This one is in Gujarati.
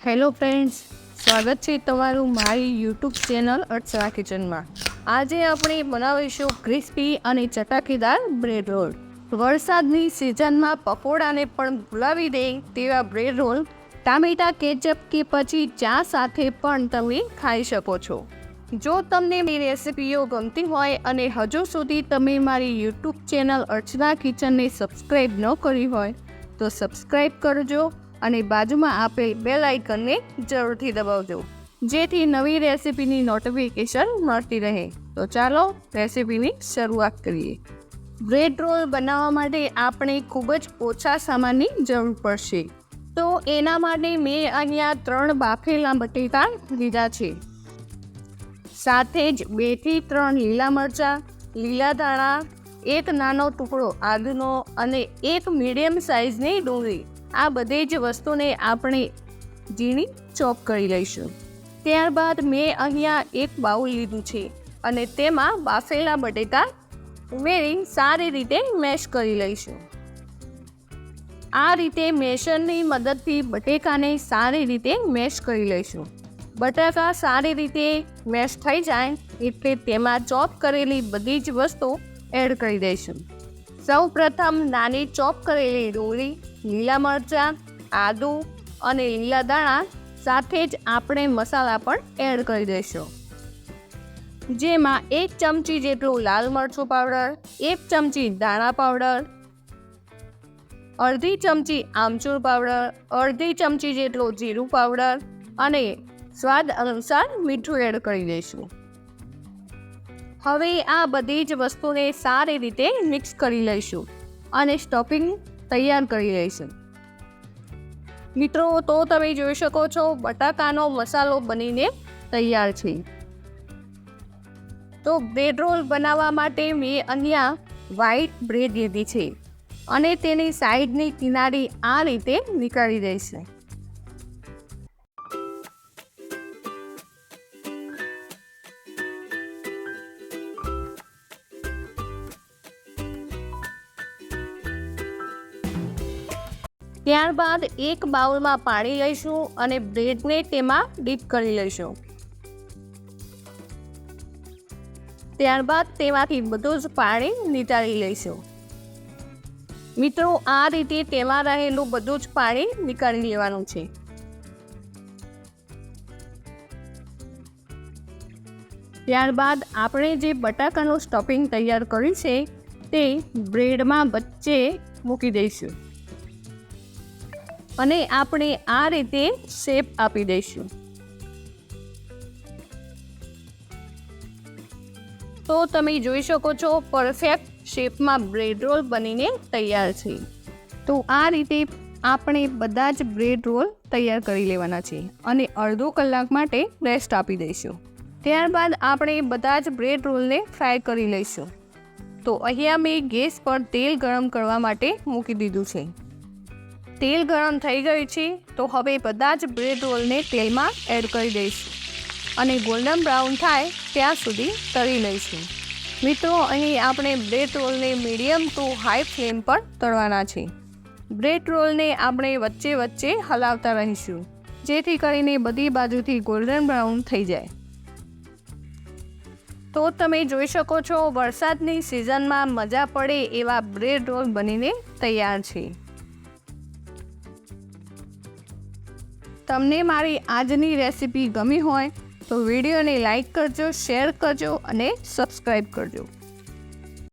હેલો ફ્રેન્ડ્સ, સ્વાગત છે તમારું મારી યુટ્યુબ ચેનલ અર્ચના કિચનમાં। આજે આપણે બનાવીશું ક્રિસ્પી અને ચટાકેદાર બ્રેડ રોલ। વરસાદની સિઝનમાં પકોડાને પણ ભૂલાવી દે તેવા બ્રેડ રોલ ટામેટા કેચઅપ કે પછી ચા સાથે પણ તમે ખાઈ શકો છો। જો તમને મારી રેસિપીઓ ગમતી હોય અને હજુ સુધી તમે મારી યુટ્યુબ ચેનલ અર્ચના કિચનને સબસ્ક્રાઈબ ન કરી હોય તો સબસ્ક્રાઈબ કરજો અને બાજુમાં આપેલ બેલ આઇકનને જરૂરથી દબાવજો, જેથી નવી રેસિપીની નોટિફિકેશન મળતી રહે। તો ચાલો રેસિપીની શરૂઆત કરીએ। બ્રેડ રોલ બનાવવા માટે આપણે ખૂબ જ ઓછા સામાનની જરૂર પડશે। તો એના માટે મેં અહીંયા 3 બાફેલા બટેટા લીધા છે, સાથે જ 2 થી 3 લીલા મરચાં, લીલા ધાણા, 1 નાનો ટુકડો આદુનો અને 1 મીડિયમ સાઇઝની ડુંગળી। આ બધી જ વસ્તુને આપણે ઝીણી ચોપ કરી લઈશું। ત્યારબાદ મેં અહીંયા 1 બાઉલ લીધું છે અને તેમાં બાફેલા બટેટા ઉમેરી સારી રીતે મેશ કરી લઈશું। આ રીતે મેશરની મદદથી બટેકાને સારી રીતે મેશ કરી લઈશું। બટાકા સારી રીતે મેશ થઈ જાય એટલે તેમાં ચોપ કરેલી બધી જ વસ્તુ એડ કરી દઈશું। સૌ પ્રથમ નાની ચોપ કરેલી ડુંગળી, લીલા મરચાં, આદુ અને લીલા દાણા સાથે જ આપણે મસાલા પણ એડ કરી દઈશું, જેમાં 1 ચમચી જેટલું લાલ મરચું પાવડર, 1 ચમચી ધાણા પાવડર, અડધી ચમચી આમચૂર પાવડર, અડધી ચમચી જેટલું જીરું પાવડર અને સ્વાદ અનુસાર મીઠું એડ કરી દઈશું। હવે આ બધી જ વસ્તુને સારી રીતે મિક્સ કરી લઈશું અને સ્ટફિંગ તૈયાર કરી લઈશું। મિત્રો, તો તમે જોઈ શકો છો બટાકાનો મસાલો બનીને તૈયાર છે। તો બ્રેડ રોલ બનાવવા માટે મેં અહીંયા વ્હાઈટ બ્રેડ લીધી છે અને તેની સાઈડની કિનારી આ રીતે નીકાળી દઈશું। ત્યારબાદ 1 બાઉલમાં પાણી લઈશું અને બ્રેડને તેમાં ડીપ કરી લઈશું। ત્યારબાદ તેમાંથી બધું જ પાણી નિતારી લઈશું। મિત્રો, આ રીતે તેમાં રહેલું બધું જ પાણી નીકાળી લેવાનું છે। ત્યારબાદ આપણે જે બટાકાનું સ્ટફિંગ તૈયાર કર્યું છે તે બ્રેડમાં વચ્ચે મૂકી દઈશું અને આપણે આ રીતે શેપ આપી દઈશું। તો તમે જોઈ શકો છો પરફેક્ટ શેપમાં બ્રેડ રોલ બનીને તૈયાર છે। તો આ રીતે આપણે બધા જ બ્રેડ રોલ તૈયાર કરી લેવાના છે અને અડધો કલાક માટે રેસ્ટ આપી દઈશું। ત્યારબાદ આપણે બધા જ બ્રેડ રોલને ફ્રાય કરી લઈશું। તો અહીંયા મેં ગેસ પર તેલ ગરમ કરવા માટે મૂકી દીધું છે। તેલ ગરમ થઈ ગયું છે તો હવે બધા જ બ્રેડ રોલને તેલમાં એડ કરી દઈશું અને ગોલ્ડન બ્રાઉન થાય ત્યાં સુધી તળી લઈશું। મિત્રો, અહીં આપણે બ્રેડ રોલને મીડિયમ ટુ હાઈ ફ્લેમ પર તળવાના છે। બ્રેડ રોલને આપણે વચ્ચે વચ્ચે હલાવતા રહીશું, જેથી કરીને બધી બાજુથી ગોલ્ડન બ્રાઉન થઈ જાય। તો તમે જોઈ શકો છો વરસાદની સિઝનમાં મજા પડે એવા બ્રેડ રોલ બનીને તૈયાર છે। તમને મારી આજની રેસિપી ગમી હોય તો વિડીયોને લાઈક કરજો, શેર કરજો અને સબસ્ક્રાઈબ કરજો।